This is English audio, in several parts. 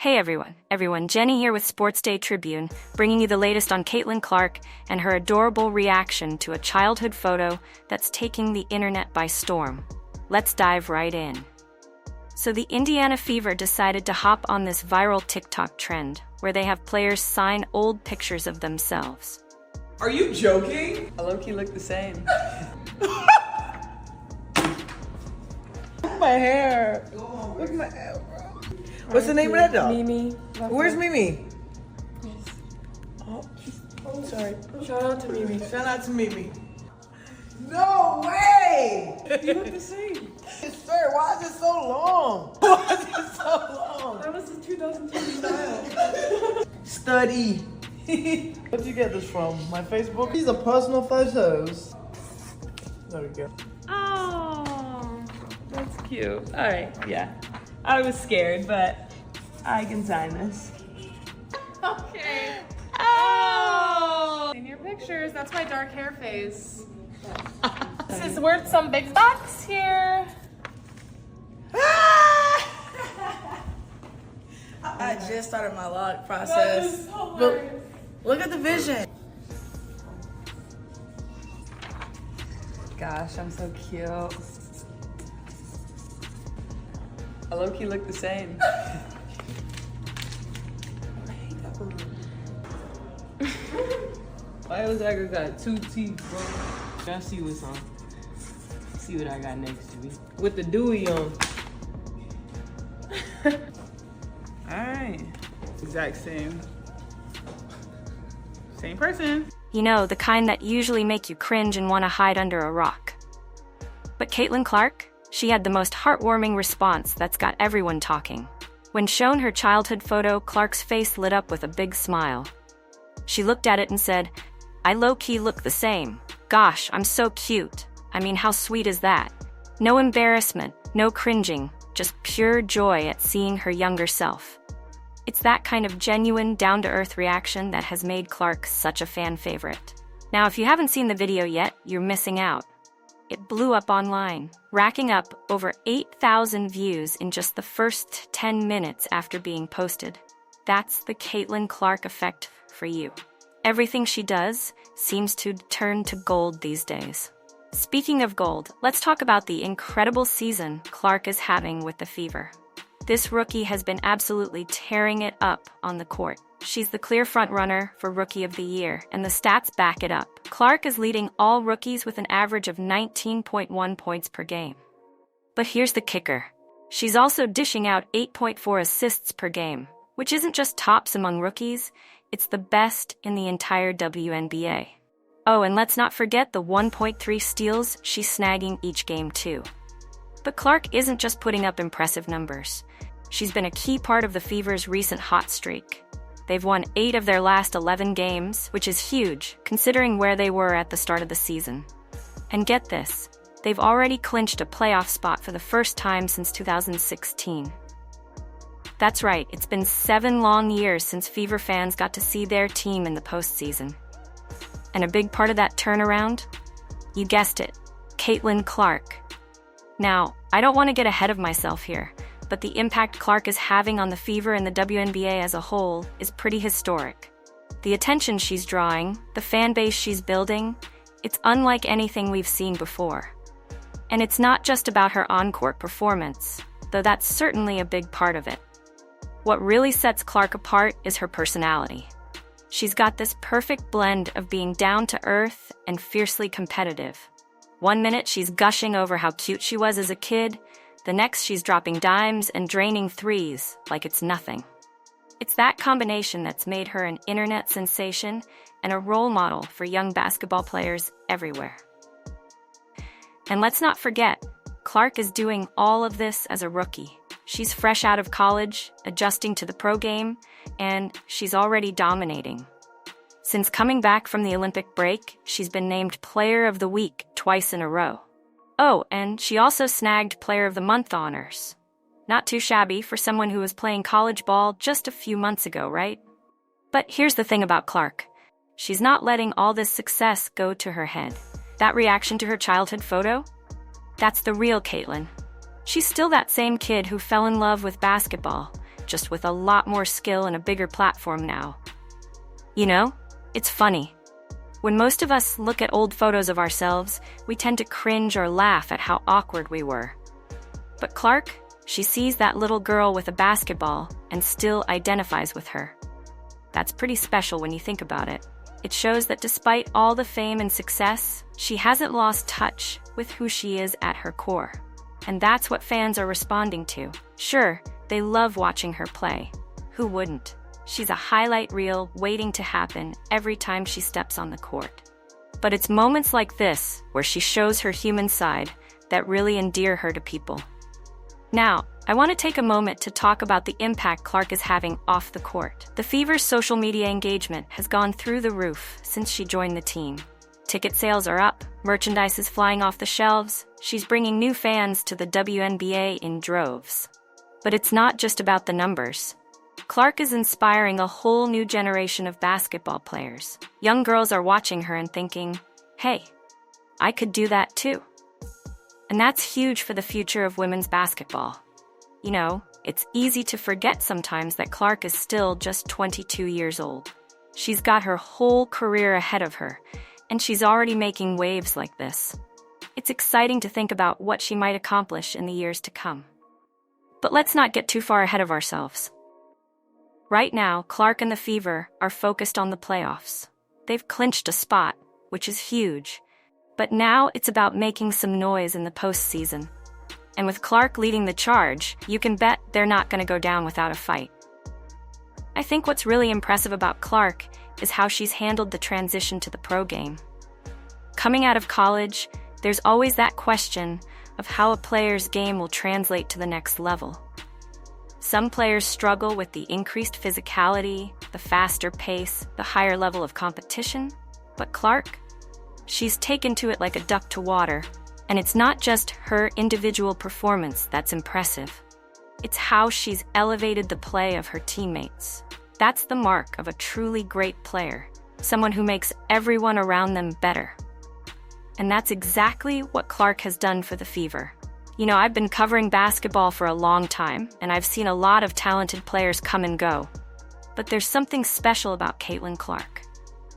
Hey everyone, Jenny here with Sports Day Tribune, bringing you the latest on Caitlin Clark and her adorable reaction to a childhood photo that's taking the internet by storm. Let's dive right in. So the Indiana Fever decided to hop on this viral TikTok trend, where they have players sign old pictures of themselves. Are you joking? I low-key look the same. My hair. Look at my hair, bro. What's the name of that dog? Mimi. Where's Mimi? Oh, sorry. Shout out to Mimi. Shout out to Mimi. No way! You look the same. Sir, why is it so long? Why is it so long? That was the 2002 style. Study. Where'd you get this from? My Facebook? These are personal photos. There we go. Oh, that's cute. All right, yeah. I was scared, but I can sign this. Okay. Oh! In your pictures, that's my dark hair face. This is worth some big bucks here. I just started my log process. But look at the vision. Gosh, I'm so cute. I low-key look the same. Why was I got two teeth, bro? Y'all see what's on. See what I got next to me. With the dewy on. Alright. Exact same. Same person. You know, the kind that usually make you cringe and want to hide under a rock. But Caitlin Clark? She had the most heartwarming response that's got everyone talking. When shown her childhood photo, Clark's face lit up with a big smile. She looked at it and said, "I low-key look the same. Gosh, I'm so cute. I mean, how sweet is that? No embarrassment, no cringing, just pure joy at seeing her younger self." It's that kind of genuine, down-to-earth reaction that has made Clark such a fan favorite. Now, if you haven't seen the video yet, you're missing out. It blew up online, racking up over 8,000 views in just the first 10 minutes after being posted. That's the Caitlin Clark effect for you. Everything she does seems to turn to gold these days. Speaking of gold, let's talk about the incredible season Clark is having with the Fever. This rookie has been absolutely tearing it up on the court. She's the clear frontrunner for Rookie of the Year, and the stats back it up. Clark is leading all rookies with an average of 19.1 points per game. But here's the kicker. She's also dishing out 8.4 assists per game, which isn't just tops among rookies, it's the best in the entire WNBA. Oh, and let's not forget the 1.3 steals she's snagging each game too. But Clark isn't just putting up impressive numbers. She's been a key part of the Fever's recent hot streak. They've won 8 of their last 11 games, which is huge, considering where they were at the start of the season. And get this, they've already clinched a playoff spot for the first time since 2016. That's right, it's been 7 long years since Fever fans got to see their team in the postseason. And a big part of that turnaround? You guessed it, Caitlin Clark. Now, I don't want to get ahead of myself here, but the impact Clark is having on the Fever and the WNBA as a whole is pretty historic. The attention she's drawing, the fan base she's building, it's unlike anything we've seen before. And it's not just about her on-court performance, though that's certainly a big part of it. What really sets Clark apart is her personality. She's got this perfect blend of being down-to-earth and fiercely competitive. One minute she's gushing over how cute she was as a kid, the next she's dropping dimes and draining threes like it's nothing. It's that combination that's made her an internet sensation and a role model for young basketball players everywhere. And let's not forget, Clark is doing all of this as a rookie. She's fresh out of college, adjusting to the pro game, and she's already dominating. Since coming back from the Olympic break, she's been named Player of the Week twice in a row. Oh, and she also snagged Player of the Month honors. Not too shabby for someone who was playing college ball just a few months ago, right? But here's the thing about Clark. She's not letting all this success go to her head. That reaction to her childhood photo? That's the real Caitlin. She's still that same kid who fell in love with basketball, just with a lot more skill and a bigger platform now. You know, it's funny. When most of us look at old photos of ourselves, we tend to cringe or laugh at how awkward we were. But Clark, she sees that little girl with a basketball and still identifies with her. That's pretty special when you think about it. It shows that despite all the fame and success, she hasn't lost touch with who she is at her core. And that's what fans are responding to. Sure, they love watching her play. Who wouldn't? She's a highlight reel waiting to happen every time she steps on the court. But it's moments like this where she shows her human side that really endear her to people. Now, I want to take a moment to talk about the impact Clark is having off the court. The Fever's social media engagement has gone through the roof since she joined the team. Ticket sales are up, merchandise is flying off the shelves, she's bringing new fans to the WNBA in droves. But it's not just about the numbers. Clark is inspiring a whole new generation of basketball players. Young girls are watching her and thinking, hey, I could do that too. And that's huge for the future of women's basketball. You know, it's easy to forget sometimes that Clark is still just 22 years old. She's got her whole career ahead of her, and she's already making waves like this. It's exciting to think about what she might accomplish in the years to come. But let's not get too far ahead of ourselves. Right now, Clark and the Fever are focused on the playoffs. They've clinched a spot, which is huge. But now it's about making some noise in the postseason. And with Clark leading the charge, you can bet they're not going to go down without a fight. I think what's really impressive about Clark is how she's handled the transition to the pro game. Coming out of college, there's always that question of how a player's game will translate to the next level. Some players struggle with the increased physicality, the faster pace, the higher level of competition. But Clark, she's taken to it like a duck to water. And it's not just her individual performance that's impressive. It's how she's elevated the play of her teammates. That's the mark of a truly great player, someone who makes everyone around them better. And that's exactly what Clark has done for the Fever. You know, I've been covering basketball for a long time, and I've seen a lot of talented players come and go. But there's something special about Caitlin Clark.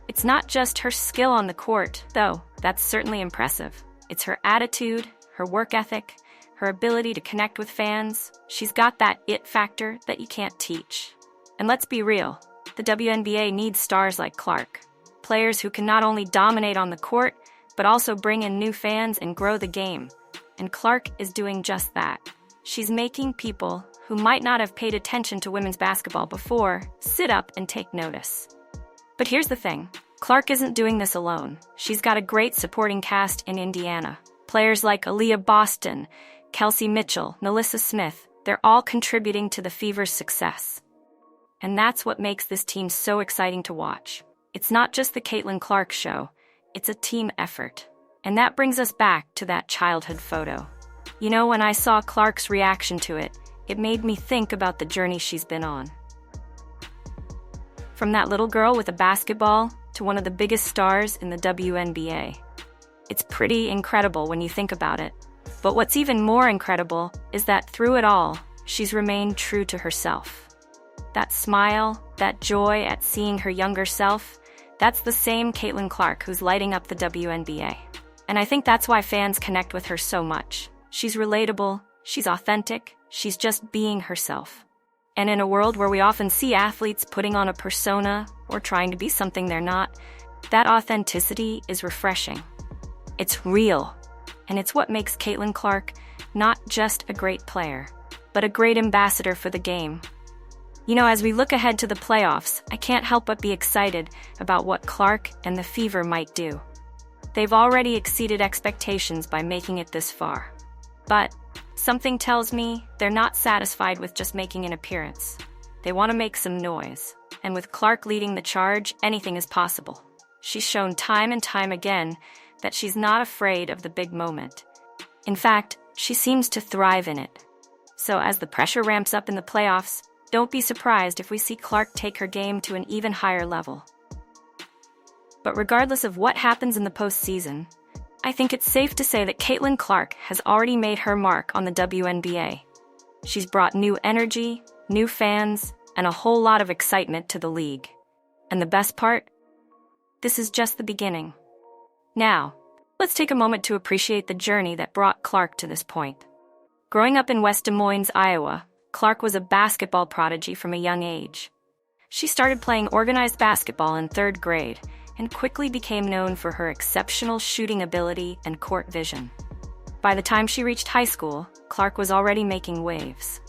It's not just her skill on the court, though that's certainly impressive. It's her attitude, her work ethic, her ability to connect with fans. She's got that it factor that you can't teach. And let's be real, the WNBA needs stars like Clark. Players who can not only dominate on the court, but also bring in new fans and grow the game. And Clark is doing just that. She's making people who might not have paid attention to women's basketball before sit up and take notice. But here's the thing. Clark isn't doing this alone. She's got a great supporting cast in Indiana. Players like Aaliyah Boston, Kelsey Mitchell, Melissa Smith, they're all contributing to the Fever's success. And that's what makes this team so exciting to watch. It's not just the Caitlin Clark show, it's a team effort. And that brings us back to that childhood photo. You know, when I saw Clark's reaction to it, it made me think about the journey she's been on. From that little girl with a basketball to one of the biggest stars in the WNBA. It's pretty incredible when you think about it. But what's even more incredible is that through it all, she's remained true to herself. That smile, that joy at seeing her younger self, that's the same Caitlin Clark who's lighting up the WNBA. And I think that's why fans connect with her so much. She's relatable, she's authentic, she's just being herself. And in a world where we often see athletes putting on a persona or trying to be something they're not, that authenticity is refreshing. It's real, and it's what makes Caitlin Clark not just a great player, but a great ambassador for the game. You know, as we look ahead to the playoffs, I can't help but be excited about what Clark and the Fever might do. They've already exceeded expectations by making it this far. But something tells me they're not satisfied with just making an appearance. They want to make some noise. And with Clark leading the charge, anything is possible. She's shown time and time again that she's not afraid of the big moment. In fact, she seems to thrive in it. So as the pressure ramps up in the playoffs, don't be surprised if we see Clark take her game to an even higher level. But regardless of what happens in the postseason, I think it's safe to say that Caitlin Clark has already made her mark on the WNBA. She's brought new energy, new fans, and a whole lot of excitement to the league. And the best part? This is just the beginning. Now, let's take a moment to appreciate the journey that brought Clark to this point. Growing up in West Des Moines, Iowa, Clark was a basketball prodigy from a young age. She started playing organized basketball in 3rd grade and quickly became known for her exceptional shooting ability and court vision. By the time she reached high school, Clark was already making waves.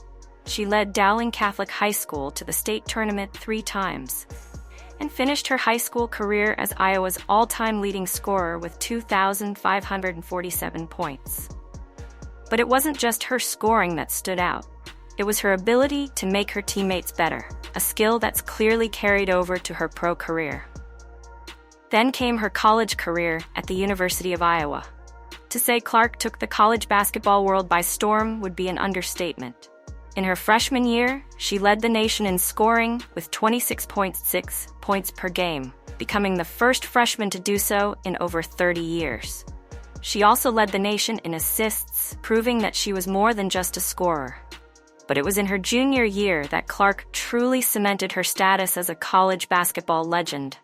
She led Dowling Catholic High School to the state tournament 3 times and finished her high school career as Iowa's all-time leading scorer with 2,547 points. But it wasn't just her scoring that stood out. It was her ability to make her teammates better, a skill that's clearly carried over to her pro career. Then came her college career at the University of Iowa. To say Clark took the college basketball world by storm would be an understatement. In her freshman year, she led the nation in scoring with 26.6 points per game, becoming the first freshman to do so in over 30 years. She also led the nation in assists, proving that she was more than just a scorer. But it was in her junior year that Clark truly cemented her status as a college basketball legend.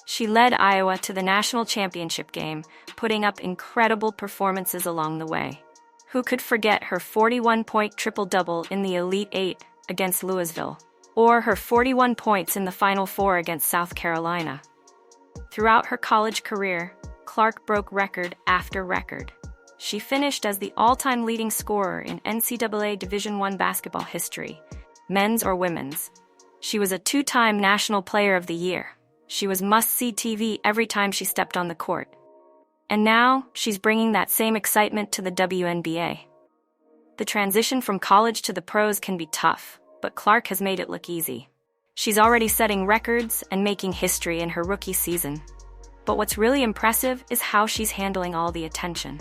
She led Iowa to the national championship game, putting up incredible performances along the way. Who could forget her 41-point triple-double in the Elite Eight against Louisville, or her 41 points in the Final Four against South Carolina? Throughout her college career, Clark broke record after record. She finished as the all-time leading scorer in NCAA Division I basketball history, men's or women's. She was a 2-time National Player of the Year. She was must-see TV every time she stepped on the court. And now, she's bringing that same excitement to the WNBA. The transition from college to the pros can be tough, but Clark has made it look easy. She's already setting records and making history in her rookie season. But what's really impressive is how she's handling all the attention.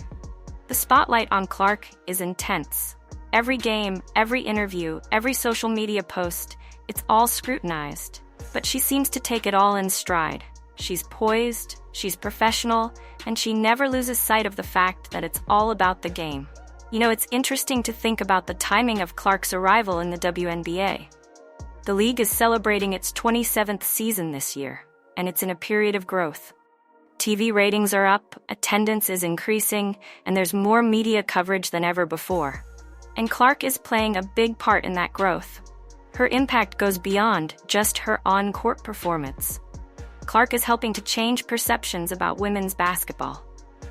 The spotlight on Clark is intense. Every game, every interview, every social media post, it's all scrutinized. But she seems to take it all in stride. She's poised, she's professional, and she never loses sight of the fact that it's all about the game. You know, it's interesting to think about the timing of Clark's arrival in the WNBA. The league is celebrating its 27th season this year, and it's in a period of growth. TV ratings are up, attendance is increasing, and there's more media coverage than ever before. And Clark is playing a big part in that growth. Her impact goes beyond just her on-court performance. Clark is helping to change perceptions about women's basketball.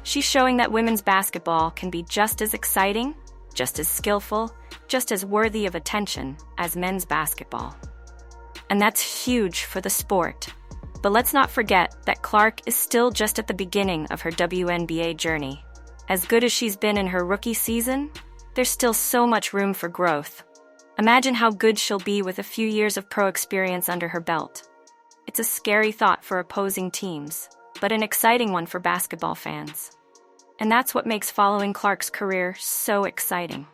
She's showing that women's basketball can be just as exciting, just as skillful, just as worthy of attention as men's basketball. And that's huge for the sport. But let's not forget that Clark is still just at the beginning of her WNBA journey. As good as she's been in her rookie season, there's still so much room for growth. Imagine how good she'll be with a few years of pro experience under her belt. It's a scary thought for opposing teams, but an exciting one for basketball fans. And that's what makes following Clark's career so exciting.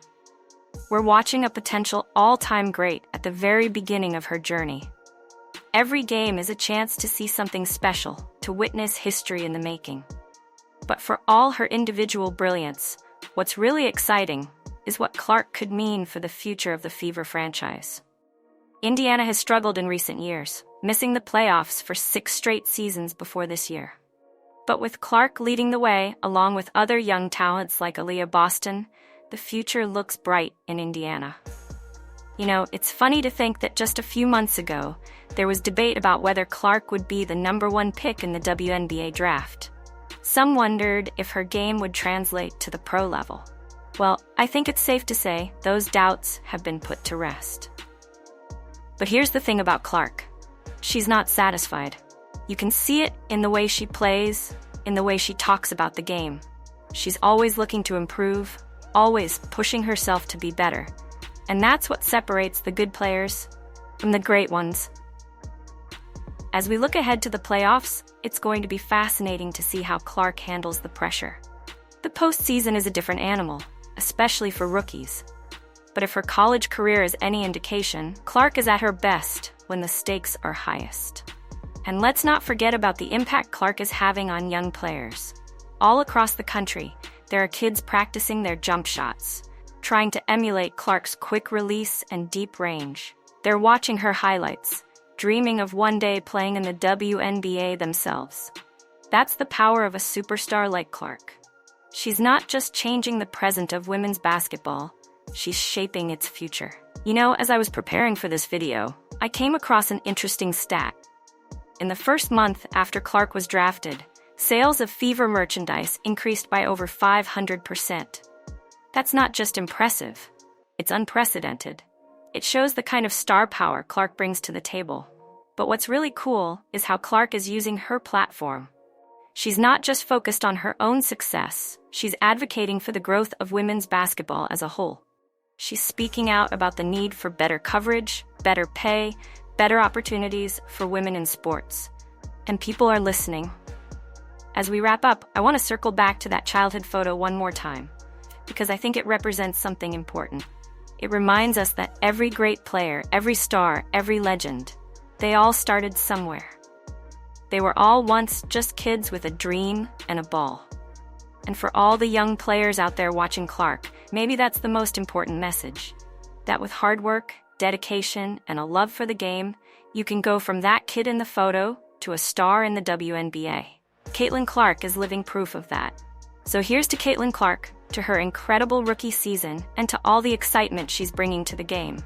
We're watching a potential all-time great at the very beginning of her journey. Every game is a chance to see something special, to witness history in the making. But for all her individual brilliance, what's really exciting is what Clark could mean for the future of the Fever franchise. Indiana has struggled in recent years, missing the playoffs for 6 straight seasons before this year. But with Clark leading the way, along with other young talents like Aaliyah Boston, the future looks bright in Indiana. You know, it's funny to think that just a few months ago, there was debate about whether Clark would be the #1 pick in the WNBA draft. Some wondered if her game would translate to the pro level. Well, I think it's safe to say those doubts have been put to rest. But here's the thing about Clark. She's not satisfied. You can see it in the way she plays, in the way she talks about the game. She's always looking to improve, always pushing herself to be better. And that's what separates the good players from the great ones. As we look ahead to the playoffs, it's going to be fascinating to see how Clark handles the pressure. The postseason is a different animal, especially for rookies. But if her college career is any indication, Clark is at her best when the stakes are highest. And let's not forget about the impact Clark is having on young players. All across the country, there are kids practicing their jump shots, trying to emulate Clark's quick release and deep range. They're watching her highlights, dreaming of one day playing in the WNBA themselves. That's the power of a superstar like Clark. She's not just changing the present of women's basketball, she's shaping its future. You know, as I was preparing for this video, I came across an interesting stat. In the first month after Clark was drafted, sales of Fever merchandise increased by over 500%. That's not just impressive, it's unprecedented. It shows the kind of star power Clark brings to the table. But what's really cool is how Clark is using her platform. She's not just focused on her own success, she's advocating for the growth of women's basketball as a whole. She's speaking out about the need for better coverage, better pay, better opportunities for women in sports. And people are listening. As we wrap up, I want to circle back to that childhood photo one more time, because I think it represents something important. It reminds us that every great player, every star, every legend, they all started somewhere. They were all once just kids with a dream and a ball. And for all the young players out there watching Clark, maybe that's the most important message. That with hard work, dedication, and a love for the game, you can go from that kid in the photo to a star in the WNBA. Caitlin Clark is living proof of that. So here's to Caitlin Clark, to her incredible rookie season, and to all the excitement she's bringing to the game.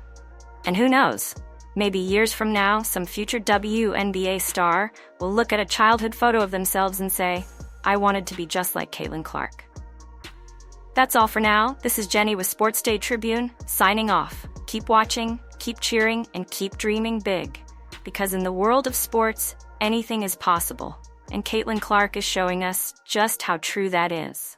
And who knows? Maybe years from now, some future WNBA star will look at a childhood photo of themselves and say, I wanted to be just like Caitlin Clark. That's all for now. This is Jenny with Sports Day Tribune, signing off. Keep watching, keep cheering, and keep dreaming big. Because in the world of sports, anything is possible. And Caitlin Clark is showing us just how true that is.